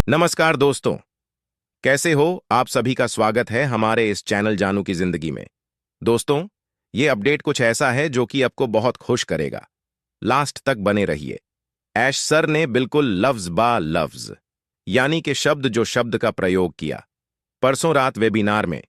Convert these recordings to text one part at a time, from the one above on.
नमस्कार दोस्तों, कैसे हो आप सभी का स्वागत है हमारे इस चैनल जानू की जिंदगी में। दोस्तों, ये अपडेट कुछ ऐसा है जो कि आपको बहुत खुश करेगा। लास्ट तक बने रहिए। ऐश सर ने बिल्कुल लफ्ज बा लफ्ज यानी कि शब्द जो शब्द का प्रयोग किया परसों रात वेबिनार में।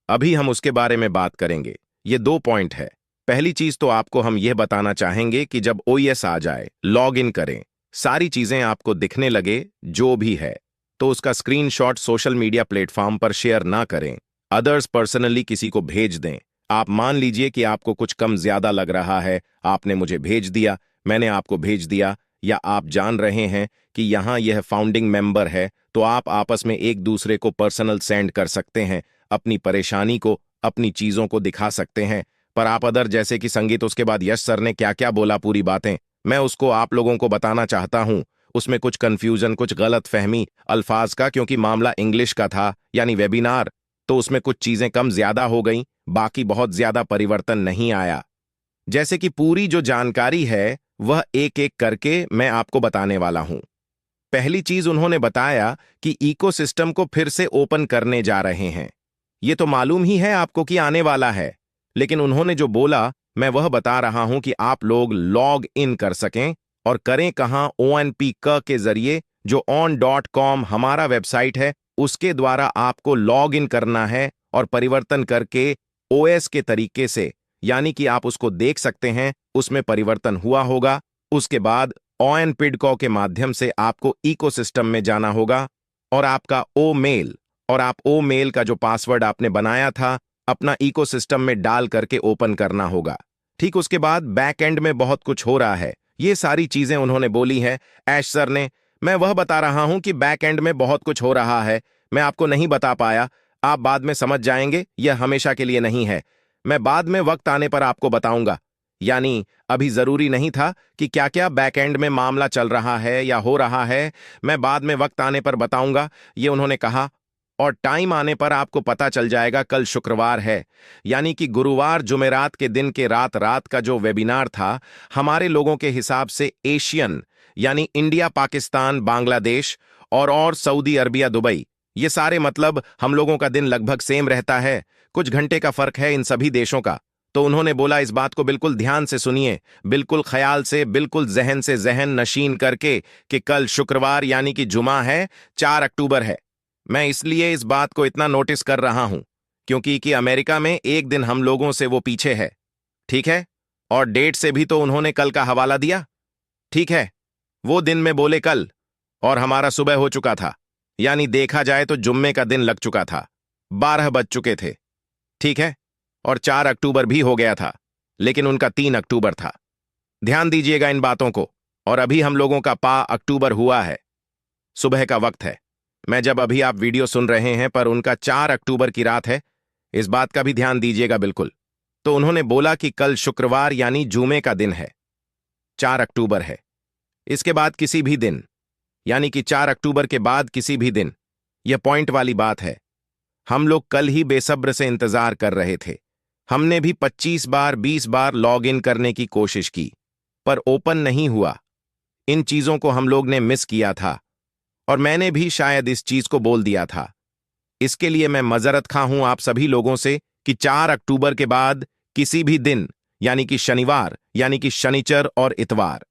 अभी हम उसके बारे में बात करेंगे। ये 2 पॉइंट है। पहली चीज तो आपको हम यह बताना चाहेंगे कि जब ओएस आ जाए, लॉग इन करें, सारी चीजें आपको दिखने लगे जो भी है, तो उसका स्क्रीनशॉट सोशल मीडिया प्लेटफॉर्म पर शेयर ना करें। अदर्स पर्सनली किसी को भेज दें। आप मान लीजिए कि आपको कुछ कम ज्यादा लग रहा है, आपने मुझे भेज दिया, मैंने आपको भेज दिया, या आप जान रहे हैं कि यहां यह फाउंडिंग मेंबर है, तो आप आपस में एक दूसरे को पर्सनल सेंड कर सकते हैं, अपनी परेशानी को, अपनी चीजों को दिखा सकते हैं। पर आप अदर जैसे कि संगीत, उसके बाद यश सर ने क्या क्या बोला पूरी बातें, मैं उसको आप लोगों को बताना चाहता हूं। उसमें कुछ कंफ्यूजन, कुछ गलत फहमी अल्फाज का, क्योंकि मामला इंग्लिश का था यानी वेबिनार, तो उसमें कुछ चीजें कम ज्यादा हो गई, बाकी बहुत ज्यादा परिवर्तन नहीं आया। जैसे कि पूरी जो जानकारी है वह एक एक करके मैं आपको बताने वाला हूं। पहली चीज उन्होंने बताया कि इकोसिस्टम को फिर से ओपन करने जा रहे हैं। ये तो मालूम ही है आपको कि आने वाला है, लेकिन उन्होंने जो बोला मैं वह बता रहा हूं कि आप लोग लॉग इन कर सकें। और करें कहां? ONP के जरिए, जो on.com हमारा वेबसाइट है, उसके द्वारा आपको लॉग इन करना है और परिवर्तन करके ओएस के तरीके से, यानी कि आप उसको देख सकते हैं, उसमें परिवर्तन हुआ होगा। उसके बाद ONPIDCO के माध्यम से आपको इकोसिस्टम में जाना होगा और आपका ओ मेल, और आप ओ मेल का जो पासवर्ड आपने बनाया था अपना इकोसिस्टम में डाल करके ओपन करना होगा। ठीक उसके बाद बैक एंड में बहुत कुछ हो रहा है। ये सारी चीजें उन्होंने बोली हैं ऐश सर ने। मैं वह बता रहा हूं कि बैक एंड में बहुत कुछ हो रहा है, मैं आपको नहीं बता पाया, आप बाद में समझ जाएंगे, यह हमेशा के लिए नहीं है। मैं बाद में वक्त आने पर आपको बताऊंगा। यानी अभी जरूरी नहीं था कि क्या क्या बैक एंड में मामला चल रहा है या हो रहा है, मैं बाद में वक्त आने पर बताऊंगा, ये उन्होंने कहा। और टाइम आने पर आपको पता चल जाएगा। कल शुक्रवार है, यानी कि गुरुवार जुमेरात के दिन के रात रात का जो वेबिनार था, हमारे लोगों के हिसाब से एशियन, यानी इंडिया, पाकिस्तान, बांग्लादेश और सऊदी अरबिया, दुबई, ये सारे मतलब हम लोगों का दिन लगभग सेम रहता है, कुछ घंटे का फर्क है इन सभी देशों का। तो उन्होंने बोला इस बात को बिल्कुल ध्यान से सुनिए, बिल्कुल ख्याल से, बिल्कुल जहन से जहन नशीन करके, कि कल शुक्रवार यानी कि जुमा है, 4 अक्टूबर है। मैं इसलिए इस बात को इतना नोटिस कर रहा हूं क्योंकि कि अमेरिका में एक दिन हम लोगों से वो पीछे है। ठीक है? और डेट से भी तो उन्होंने कल का हवाला दिया। ठीक है, वो दिन में बोले कल, और हमारा सुबह हो चुका था, यानी देखा जाए तो जुम्मे का दिन लग चुका था, 12 बज चुके थे। ठीक है? और 4 अक्टूबर भी हो गया था, लेकिन उनका 3 अक्टूबर था। ध्यान दीजिएगा इन बातों को। और अभी हम लोगों का पा अक्टूबर हुआ है, सुबह का वक्त है। मैं जब अभी आप वीडियो सुन रहे हैं, पर उनका 4 अक्टूबर की रात है, इस बात का भी ध्यान दीजिएगा बिल्कुल। तो उन्होंने बोला कि कल शुक्रवार यानी जुमे का दिन है, 4 अक्टूबर है। इसके बाद किसी भी दिन, यानी कि 4 अक्टूबर के बाद किसी भी दिन, यह पॉइंट वाली बात है। हम लोग कल ही बेसब्र से इंतजार कर रहे थे। हमने भी 25 बार 20 बार लॉग इन करने की कोशिश की, पर ओपन नहीं हुआ। इन चीजों को हम लोग ने मिस किया था, और मैंने भी शायद इस चीज को बोल दिया था। इसके लिए मैं मजरत खा हूं आप सभी लोगों से कि 4 अक्टूबर के बाद किसी भी दिन, यानी कि शनिवार, यानी कि शनिचर और इतवार।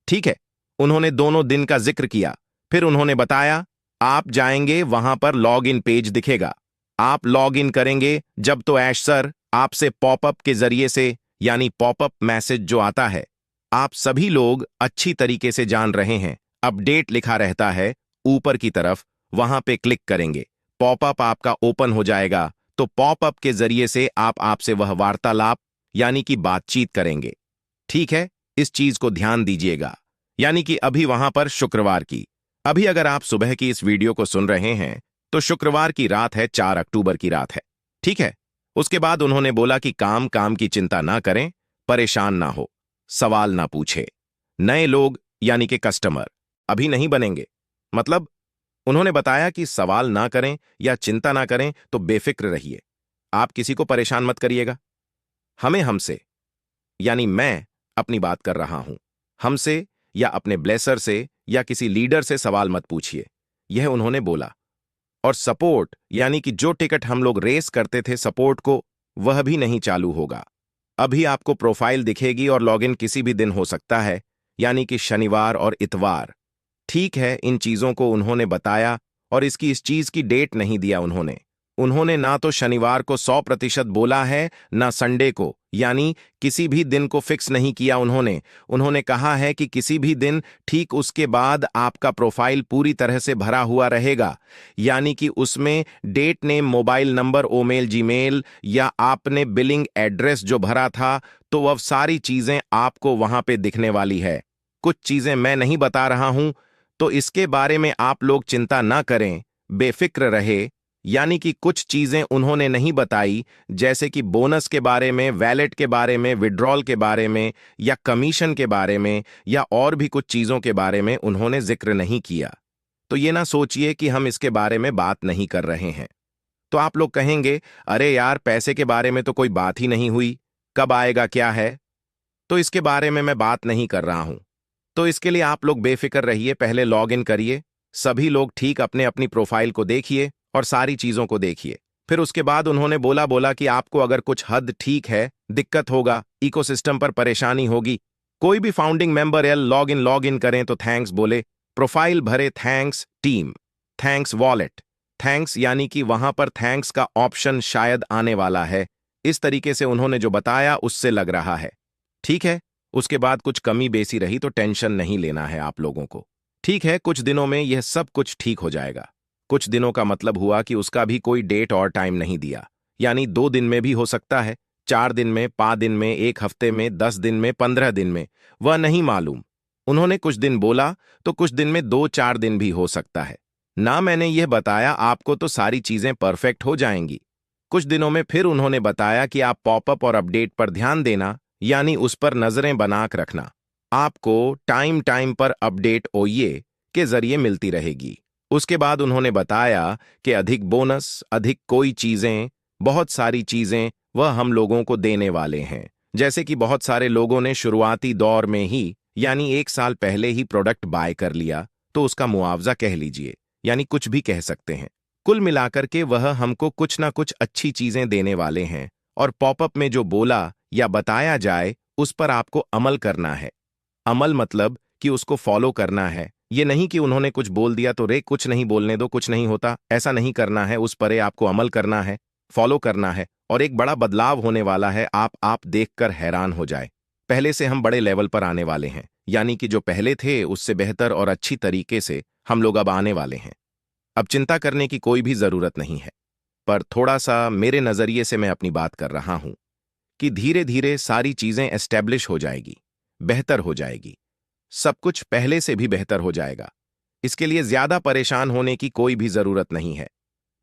ठीक है? उन्होंने दोनों दिन का जिक्र किया। फिर उन्होंने बताया आप जाएंगे वहां पर लॉग इन पेज दिखेगा, आप लॉग इन करेंगे जब तो ऐश सर आपसे पॉपअप के जरिए से, यानी पॉपअप मैसेज जो आता है, आप सभी लोग अच्छी तरीके से जान रहे हैं, अपडेट लिखा रहता है ऊपर की तरफ, वहां पे क्लिक करेंगे, पॉपअप आपका ओपन हो जाएगा। तो पॉपअप के जरिए से आप आपसे वह वार्तालाप, यानी कि बातचीत करेंगे। ठीक है? इस चीज को ध्यान दीजिएगा। यानी कि अभी वहां पर शुक्रवार की, अभी अगर आप सुबह की इस वीडियो को सुन रहे हैं तो शुक्रवार की रात है, 4 अक्टूबर की रात है। ठीक है? उसके बाद उन्होंने बोला कि काम काम की चिंता ना करें, परेशान ना हो, सवाल ना पूछे। नए लोग, यानी कि कस्टमर, अभी नहीं बनेंगे। मतलब उन्होंने बताया कि सवाल ना करें या चिंता ना करें, तो बेफिक्र रहिए, आप किसी को परेशान मत करिएगा। हमें हमसे, यानी मैं अपनी बात कर रहा हूं, हमसे या अपने ब्लेसर से या किसी लीडर से सवाल मत पूछिए। यह उन्होंने बोला। और सपोर्ट यानी कि जो टिकट हम लोग रेस करते थे सपोर्ट को, वह भी नहीं चालू होगा। अभी आपको प्रोफाइल दिखेगी और लॉगिन किसी भी दिन हो सकता है, यानी कि शनिवार और इतवार। ठीक है, इन चीजों को उन्होंने बताया और इस चीज की डेट नहीं दिया उन्होंने। उन्होंने ना तो शनिवार को 100% बोला है, ना संडे को, यानी किसी भी दिन को फिक्स नहीं किया उन्होंने। उन्होंने कहा है कि किसी भी दिन ठीक उसके बाद आपका प्रोफाइल पूरी तरह से भरा हुआ रहेगा, यानी कि उसमें date name, mobile number, email, Gmail या आपने बिलिंग एड्रेस जो भरा था, तो वह सारी चीजें आपको वहां पे दिखने वाली है। कुछ चीजें मैं नहीं बता रहा हूं, तो इसके बारे में आप लोग चिंता ना करें, बेफिक्र रहे। यानी कि कुछ चीजें उन्होंने नहीं बताई, जैसे कि बोनस के बारे में, वैलेट के बारे में, विड्रॉल के बारे में, या कमीशन के बारे में, या और भी कुछ चीजों के बारे में उन्होंने जिक्र नहीं किया। तो ये ना सोचिए कि हम इसके बारे में बात नहीं कर रहे हैं। तो आप लोग कहेंगे, अरे यार, पैसे के बारे में तो कोई बात ही नहीं हुई, कब आएगा, क्या है? तो इसके बारे में मैं बात नहीं कर रहा हूं। तो इसके लिए आप लोग बेफिक्र रहिए, पहले लॉग इन करिए, सभी लोग ठीक अपने अपनी प्रोफाइल को देखिए और सारी चीजों को देखिए। फिर उसके बाद उन्होंने बोला कि आपको अगर कुछ हद ठीक है, दिक्कत होगा, इकोसिस्टम पर परेशानी होगी, कोई भी फाउंडिंग मेंबर या लॉग इन करें तो थैंक्स बोले, प्रोफाइल भरे, thanks team, thanks wallet, thanks यानी कि वहां पर थैंक्स का ऑप्शन शायद आने वाला है। इस तरीके से उन्होंने जो बताया उससे लग रहा है। ठीक है, उसके बाद कुछ कमी बेसी रही तो टेंशन नहीं लेना है आप लोगों को। ठीक है, कुछ दिनों में यह सब कुछ ठीक हो जाएगा। कुछ दिनों का मतलब हुआ कि उसका भी कोई डेट और टाइम नहीं दिया, यानी 2 दिन में भी हो सकता है, 4 दिन में, 5 दिन में, 1 हफ्ते में, 10 दिन में, 15 दिन में, वह नहीं मालूम। उन्होंने कुछ दिन बोला तो कुछ दिन में 2-4 दिन भी हो सकता है ना। मैंने यह बताया आपको तो सारी चीजें परफेक्ट हो जाएंगी। कुछ दिनों में फिर उन्होंने बताया कि आप पॉपअप और अपडेट पर ध्यान देना, यानी उस पर नजरें बनाकर रखना। आपको टाइम टाइम पर अपडेट ओए के जरिए मिलती रहेगी। उसके बाद उन्होंने बताया कि अधिक बोनस, अधिक कोई चीजें, बहुत सारी चीजें वह हम लोगों को देने वाले हैं। जैसे कि बहुत सारे लोगों ने शुरुआती दौर में ही, यानी 1 साल पहले ही प्रोडक्ट बाय कर लिया, तो उसका मुआवजा कह लीजिए, यानी कुछ भी कह सकते हैं। कुल मिलाकर के वह हमको कुछ ना कुछ अच्छी चीजें देने वाले हैं। और पॉपअप में जो बोला या बताया जाए उस पर आपको अमल करना है। अमल मतलब कि उसको फॉलो करना है। ये नहीं कि उन्होंने कुछ बोल दिया तो रे कुछ नहीं बोलने दो, कुछ नहीं होता, ऐसा नहीं करना है। उस पर आपको अमल करना है, फॉलो करना है, और एक बड़ा बदलाव होने वाला है। आप देखकर हैरान हो जाए। पहले से हम बड़े लेवल पर आने वाले हैं, यानी कि जो पहले थे उससे बेहतर और अच्छी तरीके से हम लोग अब आने वाले हैं। अब चिंता करने की कोई भी जरूरत नहीं है। पर थोड़ा सा मेरे नजरिए से मैं अपनी बात कर रहा हूं कि धीरे धीरे सारी चीजें एस्टेब्लिश हो जाएगी, बेहतर हो जाएगी, सब कुछ पहले से भी बेहतर हो जाएगा। इसके लिए ज्यादा परेशान होने की कोई भी जरूरत नहीं है।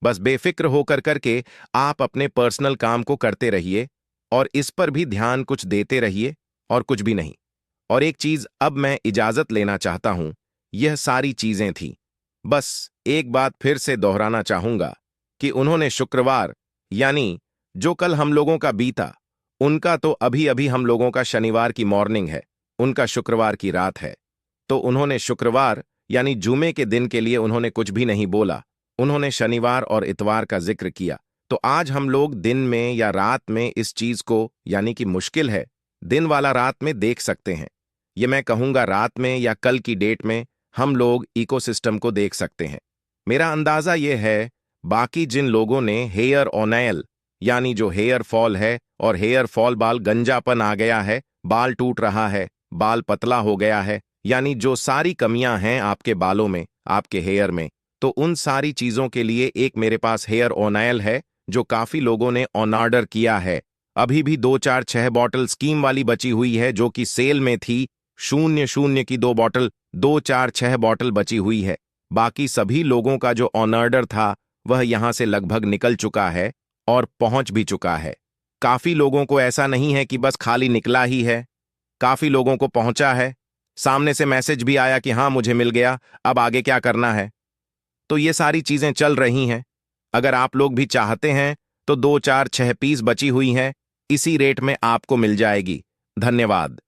बस बेफिक्र होकर करके आप अपने पर्सनल काम को करते रहिए और इस पर भी ध्यान कुछ देते रहिए, और कुछ भी नहीं। और एक चीज अब मैं इजाजत लेना चाहता हूं, यह सारी चीजें थी। बस एक बात फिर से दोहराना चाहूंगा कि उन्होंने शुक्रवार, यानी जो कल हम लोगों का बीता, उनका तो अभी अभी हम लोगों का शनिवार की मॉर्निंग है, उनका शुक्रवार की रात है। तो उन्होंने शुक्रवार यानी जुमे के दिन के लिए उन्होंने कुछ भी नहीं बोला। उन्होंने शनिवार और इतवार का जिक्र किया। तो आज हम लोग दिन में या रात में इस चीज को, यानी कि मुश्किल है, दिन वाला रात में देख सकते हैं। ये मैं कहूंगा रात में या कल की डेट में हम लोग इकोसिस्टम को देख सकते हैं। मेरा अंदाजा यह है, बाकी जिन लोगों ने हेयर ऑनेल, यानी जो हेयर फॉल है, और हेयर फॉल बाल गंजापन आ गया है, बाल टूट रहा है, बाल पतला हो गया है, यानी जो सारी कमियां हैं आपके बालों में, आपके हेयर में, तो उन सारी चीजों के लिए एक मेरे पास हेयर ऑनेल है जो काफी लोगों ने ऑन ऑर्डर किया है। अभी भी 2-4-6 बॉटल स्कीम वाली बची हुई है जो कि सेल में थी। 0-0 की 2 बॉटल, 2-4-6 बॉटल बची हुई है। बाकी सभी लोगों का जो ऑन ऑर्डर था वह यहां से लगभग निकल चुका है और पहुंच भी चुका है। काफी लोगों को ऐसा नहीं है कि बस खाली निकला ही है, काफी लोगों को पहुंचा है। सामने से मैसेज भी आया कि हाँ मुझे मिल गया, अब आगे क्या करना है। तो ये सारी चीजें चल रही हैं। अगर आप लोग भी चाहते हैं तो 2-4-6 पीस बची हुई हैं, इसी रेट में आपको मिल जाएगी। धन्यवाद।